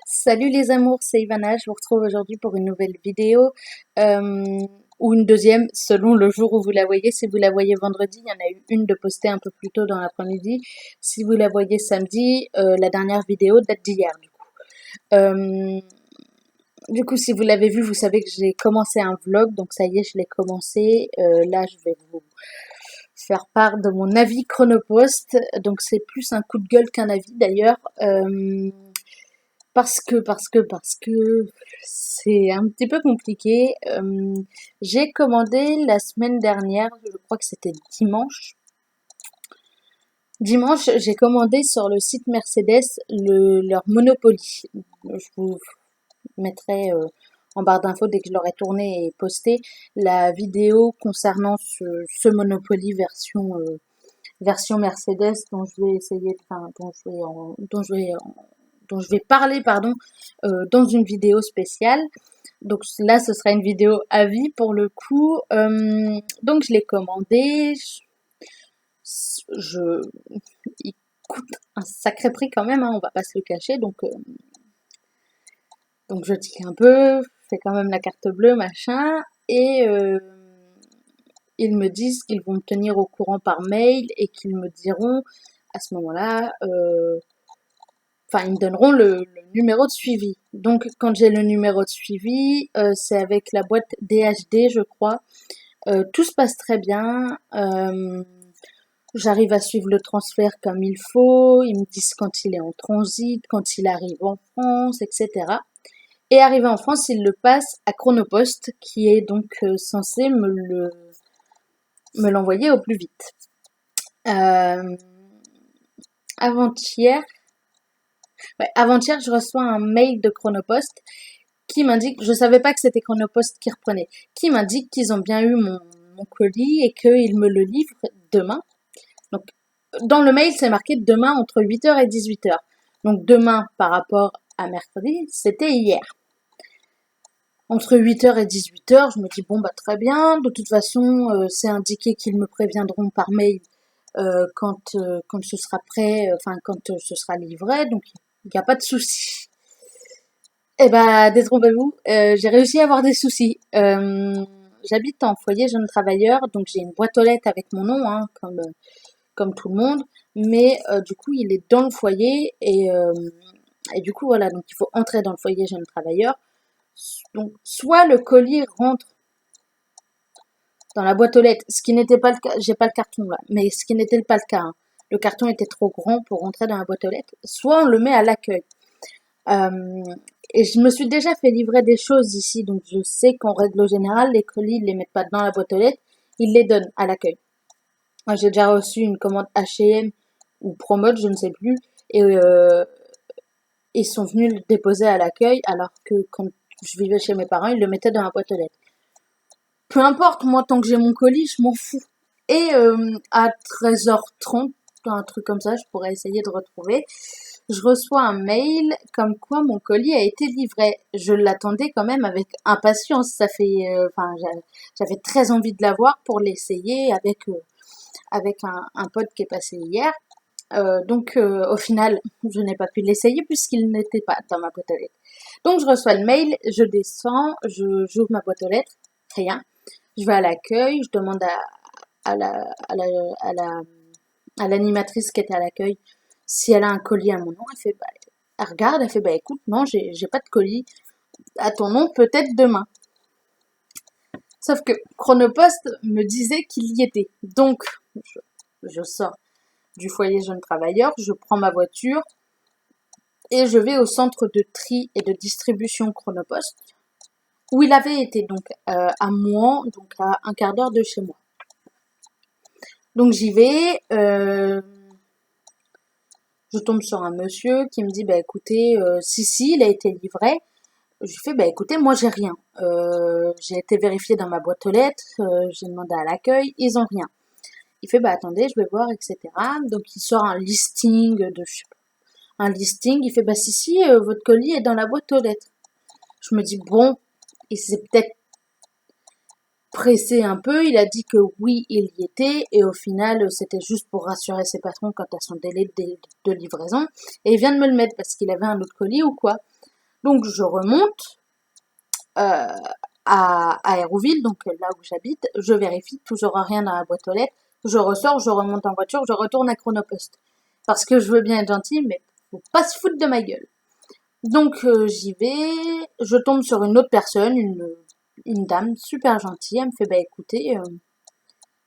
Salut les amours, c'est Ivana, je vous retrouve aujourd'hui pour une nouvelle vidéo, ou une deuxième selon le jour où vous la voyez. Si vous la voyez vendredi, il y en a eu une de postée un peu plus tôt dans l'après-midi. Si vous la voyez samedi, la dernière vidéo date d'hier du coup. Si vous l'avez vu, vous savez que j'ai commencé un vlog, donc ça y est, je l'ai commencé. Là, je vais vous faire part de mon avis Chronopost, donc c'est plus un coup de gueule qu'un avis d'ailleurs. Parce que c'est un petit peu compliqué. J'ai commandé la semaine dernière, je crois que c'était dimanche. Dimanche, j'ai commandé sur le site Mercedes leur Monopoly. Je vous mettrai en barre d'infos dès que je l'aurai tourné et posté la vidéo concernant ce Monopoly version Mercedes dont je vais essayer, enfin dont je vais parler dans une vidéo spéciale. Donc là, ce sera une vidéo avis pour le coup. Donc je l'ai commandé. Il coûte un sacré prix quand même, hein, on va pas se le cacher. Donc je tique un peu, fais quand même la carte bleue, machin. Et ils me disent qu'ils vont me tenir au courant par mail et qu'ils me diront à ce moment-là, enfin ils me donneront le numéro de suivi. Donc quand j'ai le numéro de suivi, c'est avec la boîte DHD je crois. Tout se passe très bien. J'arrive à suivre le transfert comme il faut. Ils me disent quand il est en transit, quand il arrive en France, etc. Et arrivé en France, ils le passent à Chronopost, qui est donc censé me l'envoyer au plus vite. Euh, avant-hier, avant-hier, je reçois un mail de Chronopost qui m'indique, je savais pas que c'était Chronopost qui reprenait, qui m'indique qu'ils ont bien eu mon colis et qu'ils me le livrent demain. Donc, dans le mail, c'est marqué demain entre 8h et 18h. Donc, demain par rapport à mercredi, c'était hier. Entre 8h et 18h, je me dis bon bah très bien, de toute façon, c'est indiqué qu'ils me préviendront par mail quand ce sera prêt, enfin quand ce sera livré, donc il n'y a pas de souci. Eh ben, détrompez-vous, j'ai réussi à avoir des soucis. J'habite en foyer jeune travailleur, donc j'ai une boîte aux lettres avec mon nom, hein, comme tout le monde, mais du coup, il est dans le foyer et du coup, voilà, donc il faut entrer dans le foyer jeune travailleur. Donc, soit le colis rentre dans la boîte aux lettres, ce qui n'était pas le cas, j'ai pas le carton là, mais ce qui n'était pas le cas, hein. Le carton était trop grand pour rentrer dans la boîte aux lettres, soit on le met à l'accueil. Euh, et je me suis déjà fait livrer des choses ici, donc je sais qu'en règle générale, les colis, ils les mettent pas dans la boîte aux lettres, ils les donnent à l'accueil. Moi, j'ai déjà reçu une commande H&M ou Promote, je ne sais plus, et ils sont venus le déposer à l'accueil, alors que quand je vivais chez mes parents, ils le mettaient dans la boîte aux lettres. Peu importe, moi, tant que j'ai mon colis, je m'en fous. Et à 13h30, un truc comme ça, je pourrais essayer de retrouver, je reçois un mail comme quoi mon colis a été livré. Je l'attendais quand même avec impatience. Ça fait, j'avais très envie de l'avoir pour l'essayer avec un pote qui est passé hier. Au final, je n'ai pas pu l'essayer puisqu'il n'était pas dans ma boîte aux lettres. Donc je reçois le mail, je descends, j'ouvre ma boîte aux lettres, rien. Je vais à l'accueil, je demande à la, à la, à la, à l'animatrice qui était à l'accueil si elle a un colis à mon nom. Elle fait, bah, elle regarde, elle fait, bah écoute, non, j'ai pas de colis à ton nom, peut-être demain. Sauf que Chronopost me disait qu'il y était. Donc, je sors du foyer jeune travailleur, je prends ma voiture et je vais au centre de tri et de distribution Chronopost, où il avait été donc à Mouan, donc à un quart d'heure de chez moi. Donc j'y vais, je tombe sur un monsieur qui me dit bah écoutez, si il a été livré. Je lui fais bah écoutez moi j'ai rien. J'ai été vérifier dans ma boîte aux lettres, j'ai demandé à l'accueil, ils ont rien. Il fait bah attendez je vais voir etc. Donc il sort un listing un listing, il fait bah si votre colis est dans la boîte aux lettres. Je me dis bon, il s'est peut-être pressé un peu, il a dit que oui, il y était, et au final, c'était juste pour rassurer ses patrons quant à son délai de livraison, et il vient de me le mettre parce qu'il avait un autre colis ou quoi. Donc je remonte euh, à Hérouville, donc là où j'habite, je vérifie toujours rien dans la boîte aux lettres, je ressors, je remonte en voiture, je retourne à Chronopost. Parce que je veux bien être gentille, mais faut pas se foutre de ma gueule. Donc j'y vais, je tombe sur une autre personne, une dame super gentille, elle me fait bah écoutez,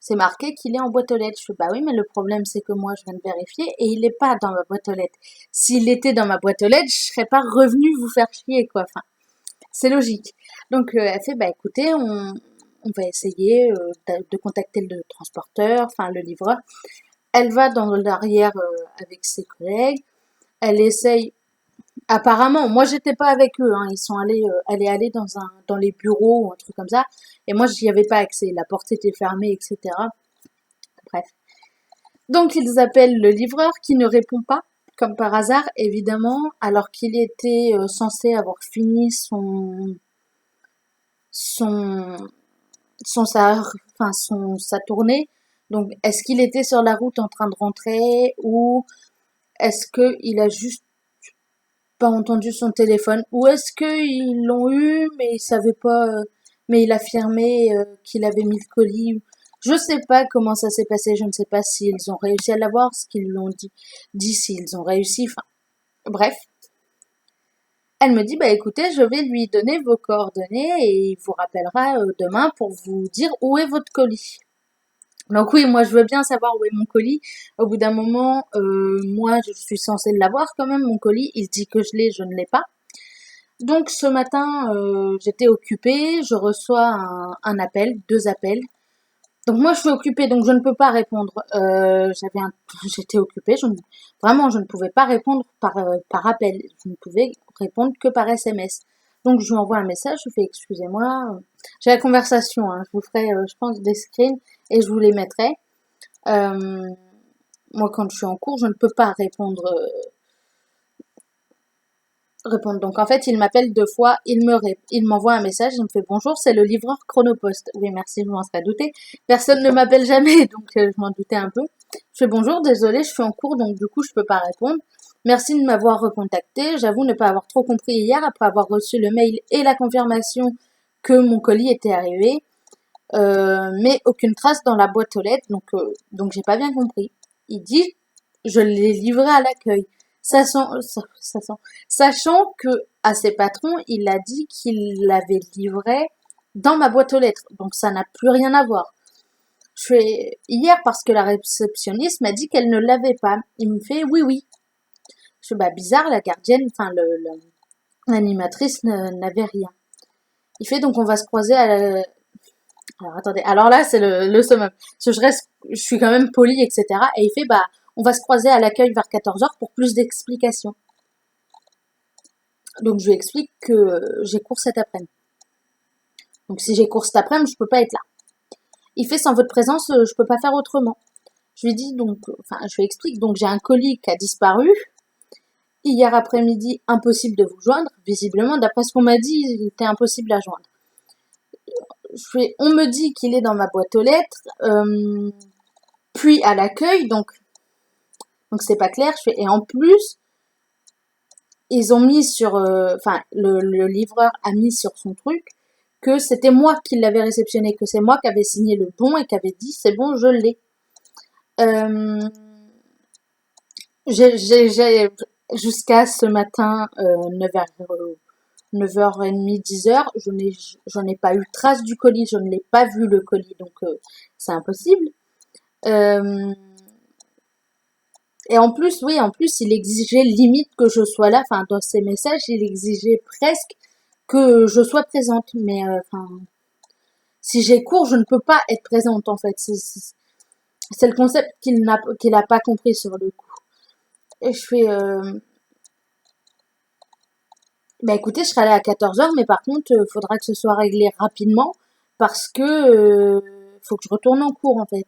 c'est marqué qu'il est en boîte aux lettres. Je fais bah oui mais le problème c'est que moi je viens de vérifier et il est pas dans ma boîte aux lettres. S'il était dans ma boîte aux lettres, je serais pas revenue vous faire chier quoi. Enfin, c'est logique. Donc elle fait bah écoutez, on va essayer de contacter le transporteur, enfin le livreur. Elle va dans l'arrière avec ses collègues, elle essaye. Apparemment, moi j'étais pas avec eux, hein. Ils sont allés, elle est allée dans les bureaux ou un truc comme ça, et moi j'y avais pas accès. La porte était fermée, etc. Bref. Donc ils appellent le livreur qui ne répond pas, comme par hasard, évidemment, alors qu'il était censé avoir fini son sa tournée. Donc est-ce qu'il était sur la route en train de rentrer ou est-ce que il a juste pas entendu son téléphone ou est-ce qu'ils l'ont eu mais il savait pas mais il affirmait qu'il avait mis le colis. Je sais pas comment ça s'est passé, je ne sais pas s'ils ont réussi à l'avoir, ce qu'ils l'ont dit s'ils ont réussi, enfin bref. Elle me dit bah écoutez, je vais lui donner vos coordonnées et il vous rappellera demain pour vous dire où est votre colis. Donc oui, moi je veux bien savoir où est mon colis. Au bout d'un moment, moi je suis censée l'avoir quand même, mon colis. Il se dit que je l'ai, je ne l'ai pas. Donc ce matin, j'étais occupée, je reçois un appel, deux appels. Donc moi je suis occupée, donc je ne peux pas répondre. J'étais occupée, vraiment je ne pouvais pas répondre par appel. Je ne pouvais répondre que par SMS. Donc je lui envoie un message, je lui fais excusez-moi. J'ai la conversation, hein, je vous ferai, je pense, des screens et je vous les mettrai. Euh, Moi quand je suis en cours, je ne peux pas répondre. Donc en fait, il m'appelle deux fois, il m'envoie un message, il me fait bonjour, c'est le livreur Chronopost. Oui, merci, je m'en serais douté. Personne ne m'appelle jamais, donc je m'en doutais un peu. Je fais bonjour, désolé, je suis en cours, donc du coup, je peux pas répondre. Merci de m'avoir recontacté. J'avoue ne pas avoir trop compris hier après avoir reçu le mail et la confirmation que mon colis était arrivé. Mais aucune trace dans la boîte aux lettres, donc j'ai pas bien compris. Il dit, je l'ai livré à l'accueil. Sachant que à ses patrons, il a dit qu'il l'avait livré dans ma boîte aux lettres, donc ça n'a plus rien à voir. Je fais hier parce que la réceptionniste m'a dit qu'elle ne l'avait pas. Il me fait oui oui. Je fais bah bizarre, la gardienne, enfin l'animatrice n'avait rien. Il fait donc on va se croiser à alors attendez, alors là c'est le summum. Parce que je suis quand même polie, etc. Et il fait bah on va se croiser à l'accueil vers 14h pour plus d'explications. Donc je lui explique que j'ai cours cet après-midi. Donc si j'ai cours cet après-midi, je peux pas être là. Il fait sans votre présence, je peux pas faire autrement. Je lui dis donc, enfin je lui explique donc j'ai un colis qui a disparu. Hier après-midi, impossible de vous joindre. Visiblement, d'après ce qu'on m'a dit, il était impossible à joindre. On me dit qu'il est dans ma boîte aux lettres, puis à l'accueil, donc c'est pas clair. Et en plus, ils ont mis enfin le livreur a mis sur son truc que c'était moi qui l'avais réceptionné, que c'est moi qui avais signé le bon et qui avait dit c'est bon, je l'ai. Euh, j'ai jusqu'à ce matin 9h30, 10h, j'en ai pas eu trace du colis, je ne l'ai pas vu le colis, donc c'est impossible. Euh, et en plus, oui, en plus, il exigeait limite que je sois là, enfin dans ses messages, il exigeait presque que je sois présente, mais enfin, si j'ai cours, je ne peux pas être présente en fait. C'est le concept qu'il a pas compris sur le coup. Et je fais, bah écoutez, je serai là à 14h, mais par contre, faudra que ce soit réglé rapidement parce que faut que je retourne en cours en fait.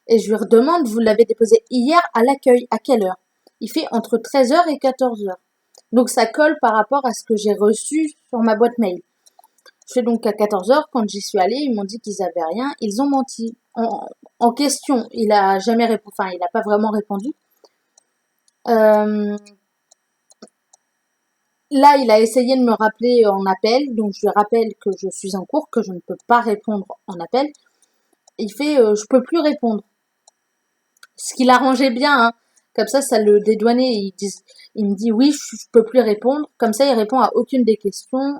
Et je lui redemande, vous l'avez déposé hier à l'accueil, à quelle heure? Il fait entre 13h et 14h. Donc ça colle par rapport à ce que j'ai reçu sur ma boîte mail. Je fais donc à 14h, quand j'y suis allée, ils m'ont dit qu'ils avaient rien. Ils ont menti. En question, il a jamais répondu, enfin, il a pas vraiment répondu. Euh, Là, il a essayé de me rappeler en appel, donc je lui rappelle que je suis en cours, que je ne peux pas répondre en appel. Il fait je peux plus répondre. Ce qui l'arrangeait bien, hein. Comme ça le dédouanait. Il me dit oui, je peux plus répondre. Comme ça, il répond à aucune des questions,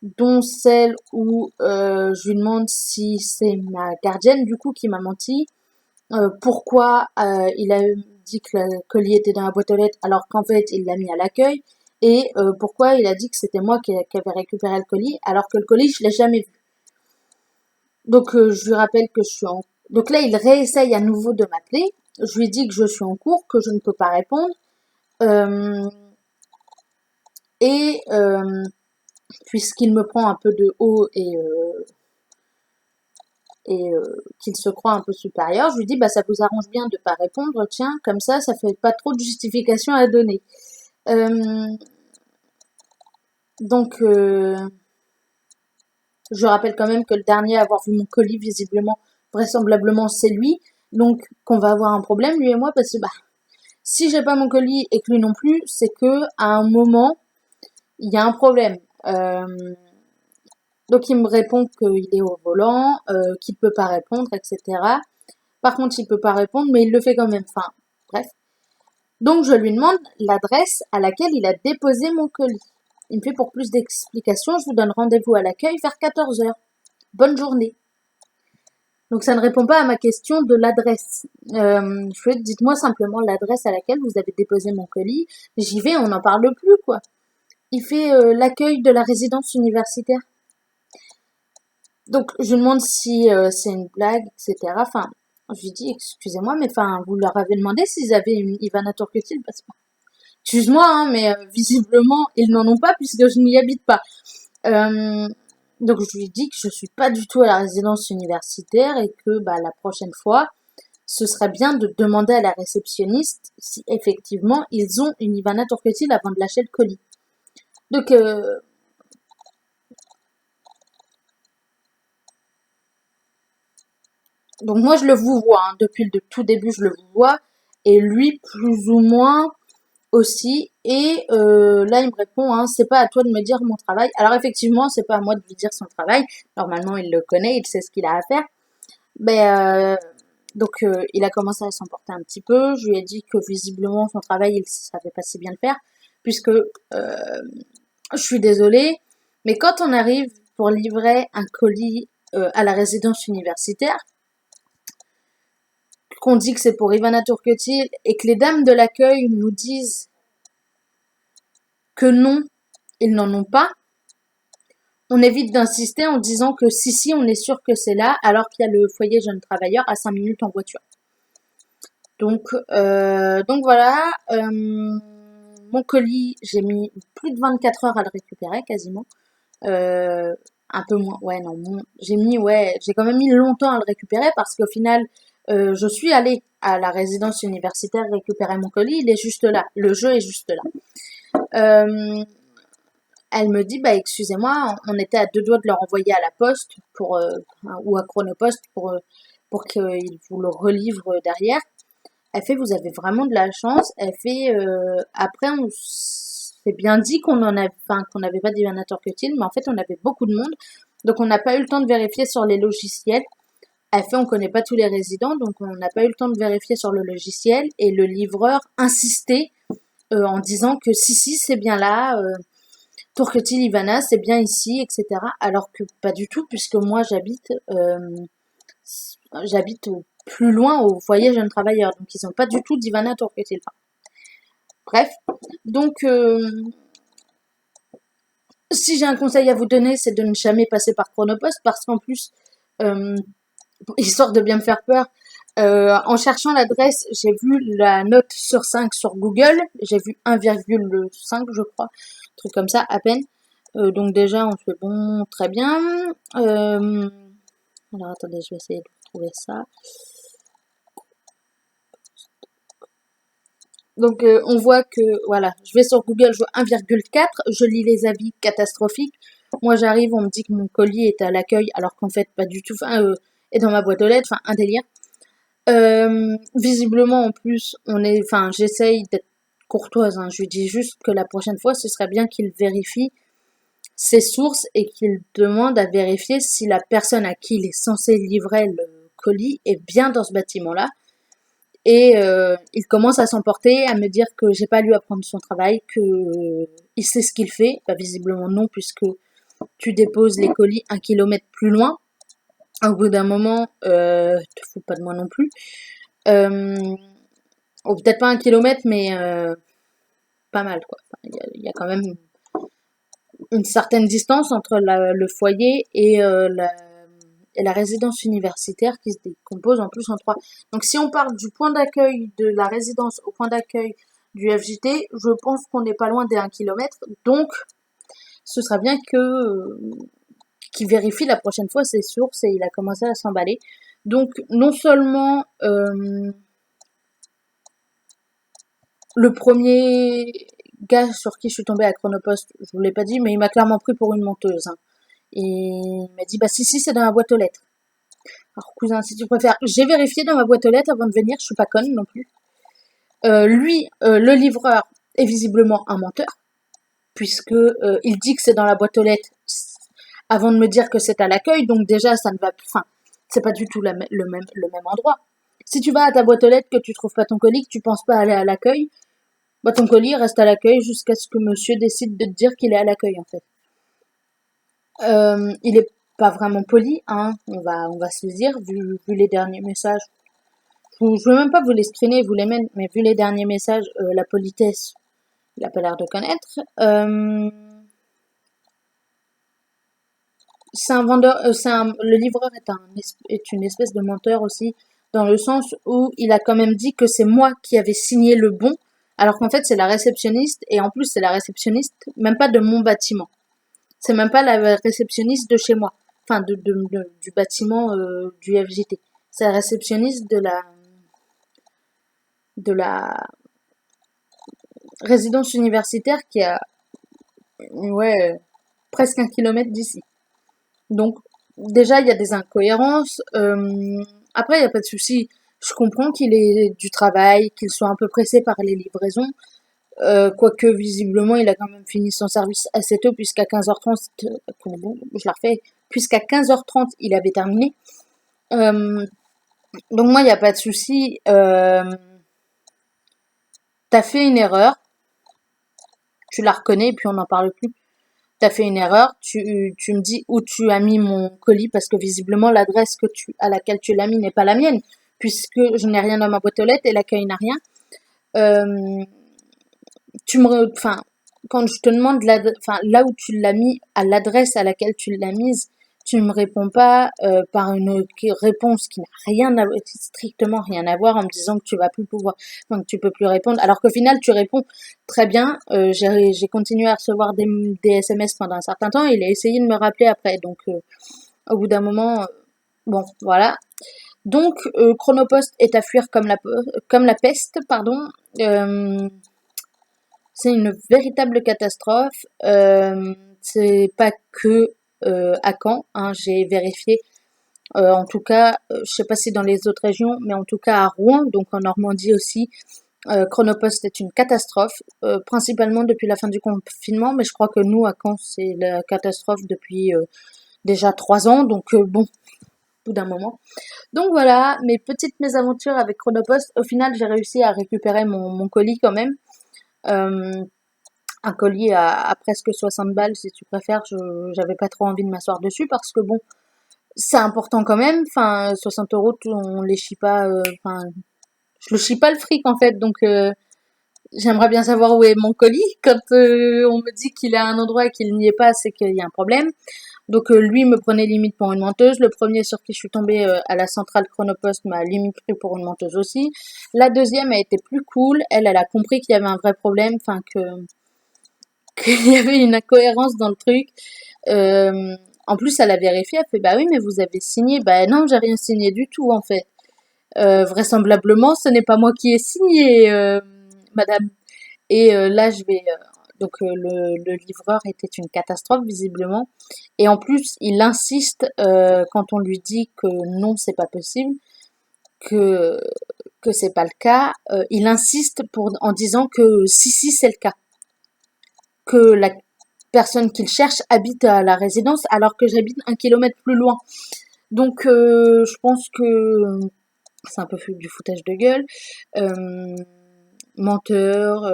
dont celle où je lui demande si c'est ma gardienne du coup qui m'a menti. Pourquoi il a dit que le colis était dans la boîte aux lettres alors qu'en fait il l'a mis à l'accueil, et pourquoi il a dit que c'était moi qui avait récupéré le colis alors que le colis je l'ai jamais vu. Donc je lui rappelle que je suis en... Donc là il réessaye à nouveau de m'appeler, je lui dis que je suis en cours, que je ne peux pas répondre, euh, et puisqu'il me prend un peu de haut et qu'il se croit un peu supérieur, je lui dis bah ça vous arrange bien de pas répondre, tiens, comme ça fait pas trop de justification à donner. Euh, donc je rappelle quand même que le dernier à avoir vu mon colis, visiblement, vraisemblablement, c'est lui, donc qu'on va avoir un problème lui et moi, parce que bah si j'ai pas mon colis et que lui non plus, c'est que à un moment il y a un problème. Donc il me répond qu'il est au volant, qu'il peut pas répondre, etc. Par contre, il peut pas répondre, mais il le fait quand même. Enfin, bref. Donc, je lui demande l'adresse à laquelle il a déposé mon colis. Il me fait pour plus d'explications, je vous donne rendez-vous à l'accueil vers 14 heures. Bonne journée. Donc, ça ne répond pas à ma question de l'adresse. Je lui dis, dites-moi simplement l'adresse à laquelle vous avez déposé mon colis. J'y vais, on n'en parle plus, quoi. Il fait l'accueil de la résidence universitaire. Donc, je lui demande si c'est une blague, etc. Enfin, je lui dis, excusez-moi, mais enfin, vous leur avez demandé s'ils avaient une Ivana Turketil, parce que, excuse-moi, hein, mais visiblement, ils n'en ont pas puisque je n'y habite pas. Euh, donc, je lui dis que je suis pas du tout à la résidence universitaire et que, bah, la prochaine fois, ce serait bien de demander à la réceptionniste si effectivement ils ont une Ivana Turketil avant de lâcher le colis. Donc, donc moi je le vous vois, hein, depuis le tout début je le vois, et lui plus ou moins aussi. Et là il me répond, hein, c'est pas à toi de me dire mon travail. Alors effectivement c'est pas à moi de lui dire son travail. Normalement il le connaît, il sait ce qu'il a à faire. Mais donc il a commencé à s'emporter un petit peu. Je lui ai dit que visiblement son travail il savait pas si bien le faire, puisque je suis désolée, mais quand on arrive pour livrer un colis à la résidence universitaire, qu'on dit que c'est pour Ivana Turketil et que les dames de l'accueil nous disent que non, ils n'en ont pas, on évite d'insister en disant que si, on est sûr que c'est là, alors qu'il y a le foyer jeunes travailleurs à 5 minutes en voiture. Donc voilà, mon colis, j'ai mis plus de 24 heures à le récupérer quasiment. Euh, un peu moins, ouais, non, j'ai quand même mis longtemps à le récupérer parce qu'au final, je suis allée à la résidence universitaire récupérer mon colis, il est juste là, le jeu est juste là. Elle me dit, bah excusez-moi, on était à 2 doigts de le renvoyer à la poste ou à Chronopost pour qu'ils vous le relivrent derrière. Elle fait, vous avez vraiment de la chance. Elle fait, après, on s'est bien dit qu'on n'avait pas d'Ivanator Cutil, mais en fait, on avait beaucoup de monde. Donc, on n'a pas eu le temps de vérifier sur les logiciels. Elle fait, on connaît pas tous les résidents, donc on n'a pas eu le temps de vérifier sur le logiciel. Et le livreur insistait en disant que si, c'est bien là. Turketil Ivana, c'est bien ici, etc. Alors que pas du tout, puisque moi, j'habite plus loin au foyer jeunes travailleurs. Donc, ils n'ont pas du tout d'Ivana Turketil. Bref, donc si j'ai un conseil à vous donner, c'est de ne jamais passer par Chronopost parce qu'en plus, euh, histoire de bien me faire peur, en cherchant l'adresse, j'ai vu la note sur 5 sur Google, j'ai vu 1,5 je crois, un truc comme ça à peine. Donc déjà on se fait bon, très bien. Alors attendez, je vais essayer de trouver ça. Donc on voit que, voilà, je vais sur Google, je vois 1,4, je lis les avis catastrophiques. Moi j'arrive, on me dit que mon colis est à l'accueil, alors qu'en fait pas du tout, est dans ma boîte aux lettres, enfin un délire. Visiblement en plus, j'essaye d'être courtoise, hein. Je lui dis juste que la prochaine fois, ce serait bien qu'il vérifie ses sources et qu'il demande à vérifier si la personne à qui il est censé livrer le colis est bien dans ce bâtiment-là. Et il commence à s'emporter, à me dire que j'ai pas à lui apprendre son travail, que il sait ce qu'il fait. Bah, visiblement non, puisque tu déposes les colis 1 kilomètre plus loin. Au bout d'un moment, te fous pas de moi non plus. Ou peut-être pas 1 kilomètre, mais pas mal, quoi. Enfin, il y a quand même une certaine distance entre le foyer et la résidence universitaire qui se décompose en plus en 3. Donc si on part du point d'accueil de la résidence au point d'accueil du FJT, je pense qu'on n'est pas loin des 1 kilomètre. Donc ce sera bien qu'il vérifie la prochaine fois ses sources, et il a commencé à s'emballer. Donc non seulement le premier gars sur qui je suis tombée à Chronopost, je vous l'ai pas dit, mais il m'a clairement pris pour une menteuse, hein. Et il m'a dit, bah si, c'est dans la boîte aux lettres. Alors cousin, si tu préfères, j'ai vérifié dans ma boîte aux lettres avant de venir, je suis pas conne non plus. Le livreur est visiblement un menteur, puisque il dit que c'est dans la boîte aux lettres avant de me dire que c'est à l'accueil, donc déjà ça ne va, enfin, c'est pas du tout le même endroit. Si tu vas à ta boîte aux lettres, que tu trouves pas ton colis, que tu penses pas aller à l'accueil, bah ton colis reste à l'accueil jusqu'à ce que monsieur décide de te dire qu'il est à l'accueil, en fait. Il est pas vraiment poli, hein, on va se le dire, vu les derniers messages. Je veux même pas vous les screener, vous les mettre, mais vu les derniers messages, la politesse, il a pas l'air de connaître. C'est un vendeur, le livreur est une espèce de menteur aussi, dans le sens où il a quand même dit que c'est moi qui avais signé le bon, alors qu'en fait c'est la réceptionniste, et en plus c'est la réceptionniste, même pas de mon bâtiment. C'est même pas la réceptionniste de chez moi, enfin du bâtiment du FJT. C'est la réceptionniste de la résidence universitaire qui a, ouais, presque 1 kilomètre d'ici. Donc, déjà, il y a des incohérences. Après, il n'y a pas de souci. Je comprends qu'il ait du travail, qu'il soit un peu pressé par les livraisons. Quoique, visiblement, il a quand même fini son service assez tôt, puisqu'à 15h30, je la refais, puisqu'à 15h30, il avait terminé. Donc, moi, il n'y a pas de souci. T'as fait une erreur, tu la reconnais, et puis on n'en parle plus. T'as fait une erreur, tu me dis où tu as mis mon colis, parce que visiblement l'adresse à laquelle tu l'as mis n'est pas la mienne, puisque je n'ai rien dans ma boîte aux lettres et l'accueil n'a rien. Enfin, quand je te demande enfin, là où tu l'as mis, à l'adresse à laquelle tu l'as mise, tu me réponds pas par une réponse qui n'a strictement rien à voir, en me disant que tu vas plus pouvoir, enfin, que tu peux plus répondre, alors qu'au final tu réponds très bien. J'ai continué à recevoir des SMS pendant un certain temps, et il a essayé de me rappeler après, donc au bout d'un moment, bon, voilà. Donc Chronopost est à fuir comme la peste, pardon. C'est une véritable catastrophe. C'est pas que à Caen, hein, j'ai vérifié. En tout cas, je sais pas si dans les autres régions, mais en tout cas à Rouen, donc en Normandie aussi, Chronopost est une catastrophe, principalement depuis la fin du confinement, mais je crois que nous, à Caen, c'est la catastrophe depuis déjà 3 ans, donc bon, au bout d'un moment. Donc voilà, mes petites mésaventures avec Chronopost. Au final, j'ai réussi à récupérer mon colis quand même. Un colis à presque 60 balles, si tu préfères. J'avais pas trop envie de m'asseoir dessus, parce que bon, c'est important quand même. Enfin, 60 €, on les chie pas. Enfin, je le chie pas le fric en fait. Donc, j'aimerais bien savoir où est mon colis. Quand on me dit qu'il est à un endroit et qu'il n'y est pas, c'est qu'il y a un problème. Donc, lui me prenait limite pour une menteuse. Le premier sur qui je suis tombée à la centrale Chronopost m'a limite pris pour une menteuse aussi. La deuxième a été plus cool. Elle a compris qu'il y avait un vrai problème. Enfin, qu'il y avait une incohérence dans le truc. En plus, elle a vérifié, elle fait, bah oui, mais vous avez signé. Bah non, j'ai rien signé du tout, en fait. Vraisemblablement, ce n'est pas moi qui ai signé, madame. Et là, donc, le livreur était une catastrophe, visiblement. Et en plus, il insiste, quand on lui dit que non, c'est pas possible. que c'est pas le cas, il insiste en disant que si c'est le cas, que la personne qu'il cherche habite à la résidence alors que j'habite 1 kilomètre plus loin. Donc je pense que c'est un peu du foutage de gueule, menteur,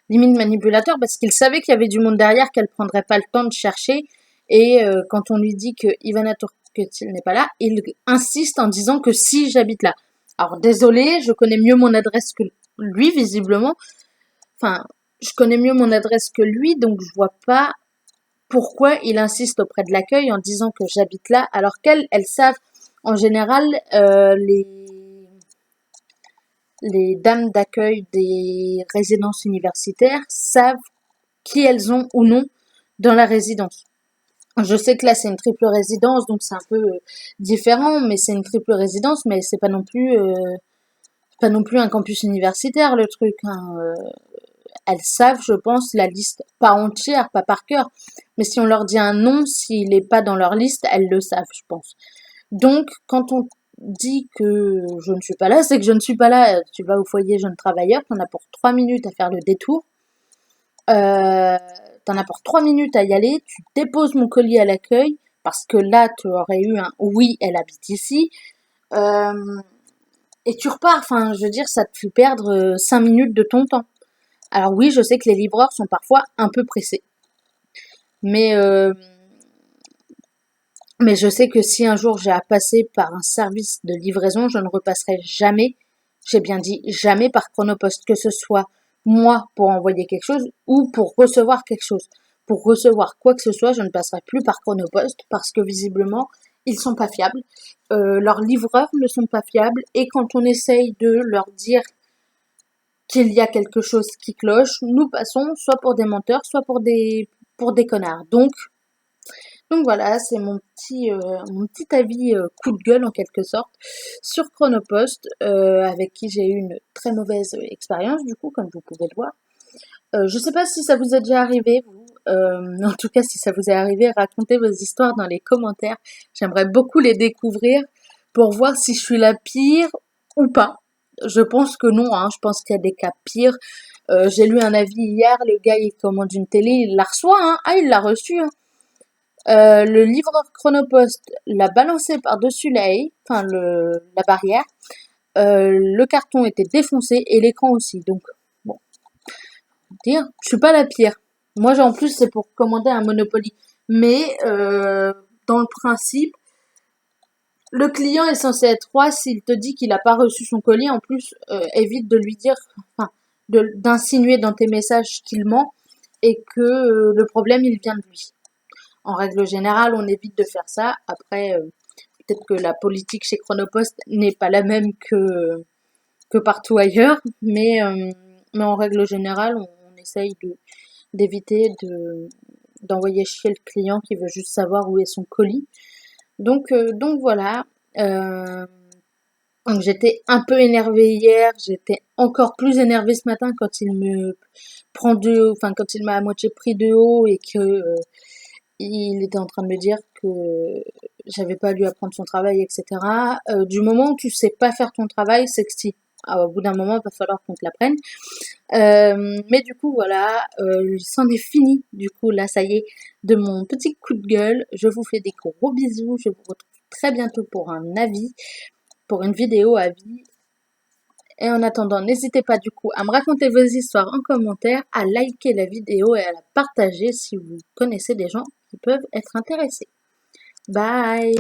limite manipulateur, parce qu'il savait qu'il y avait du monde derrière, qu'elle prendrait pas le temps de chercher. Et quand on lui dit que Ivana Turketil n'est pas là, il insiste en disant que si j'habite là. Alors désolé, je connais mieux mon adresse que lui, visiblement. Enfin, je connais mieux mon adresse que lui, donc je vois pas pourquoi il insiste auprès de l'accueil en disant que j'habite là, alors qu'elles savent en général les dames d'accueil des résidences universitaires savent qui elles ont ou non dans la résidence. Je sais que là c'est une triple résidence, donc c'est un peu différent, mais c'est une triple résidence, mais c'est pas non plus un campus universitaire le truc. Hein. Elles savent, je pense, la liste, pas entière, pas par cœur, mais si on leur dit un nom, s'il n'est pas dans leur liste, elles le savent, je pense. Donc, quand on dit que je ne suis pas là, c'est que je ne suis pas là. Tu vas au foyer jeune travailleur, t'en as pour 3 minutes à faire le détour. T'en as pour 3 minutes à y aller, tu déposes mon colis à l'accueil, parce que là, tu aurais eu un oui, elle habite ici. Et tu repars, enfin, je veux dire, ça te fait perdre 5 minutes de ton temps. Alors oui, je sais que les livreurs sont parfois un peu pressés. Mais je sais que si un jour j'ai à passer par un service de livraison, je ne repasserai jamais, j'ai bien dit jamais par Chronopost, que ce soit moi pour envoyer quelque chose ou pour recevoir quelque chose. Pour recevoir quoi que ce soit, je ne passerai plus par Chronopost parce que visiblement, ils sont pas fiables. Leurs livreurs ne sont pas fiables et quand on essaye de leur dire qu'il y a quelque chose qui cloche, nous passons soit pour des menteurs, soit pour des connards. Donc voilà, c'est mon petit avis coup de gueule en quelque sorte sur Chronopost, avec qui j'ai eu une très mauvaise expérience du coup, comme vous pouvez le voir. Je sais pas si ça vous est déjà arrivé, vous. En tout cas, si ça vous est arrivé, racontez vos histoires dans les commentaires. J'aimerais beaucoup les découvrir pour voir si je suis la pire ou pas. Je pense que non, hein. Je pense qu'il y a des cas pires. J'ai lu un avis hier, le gars il commande une télé, il la reçoit, hein. Ah, il l'a reçue, hein. Le livreur Chronopost l'a balancé par-dessus la haie, enfin la barrière. Le carton était défoncé et l'écran aussi. Donc, bon, dire, je suis pas la pire. Moi, en plus, c'est pour commander un Monopoly. Mais dans le principe, le client est censé être roi. S'il te dit qu'il n'a pas reçu son colis, en plus, évite de lui dire, enfin, d'insinuer dans tes messages qu'il ment et que le problème, il vient de lui. En règle générale, on évite de faire ça. Après, peut-être que la politique chez Chronopost n'est pas la même que partout ailleurs, mais en règle générale, on essaye d'éviter d'envoyer chier le client qui veut juste savoir où est son colis. Donc voilà. Donc j'étais un peu énervée hier, j'étais encore plus énervée ce matin quand il me prend quand il m'a à moitié pris de haut et que il était en train de me dire que j'avais pas lui apprendre son travail, etc. Du moment où tu sais pas faire ton travail, c'est que si. Au bout d'un moment, il va falloir qu'on te l'apprenne. Mais du coup, voilà, c'en est fini. Du coup, là, ça y est, de mon petit coup de gueule. Je vous fais des gros bisous. Je vous retrouve très bientôt pour un avis, pour une vidéo avis. Et en attendant, n'hésitez pas du coup à me raconter vos histoires en commentaire, à liker la vidéo et à la partager si vous connaissez des gens qui peuvent être intéressés. Bye!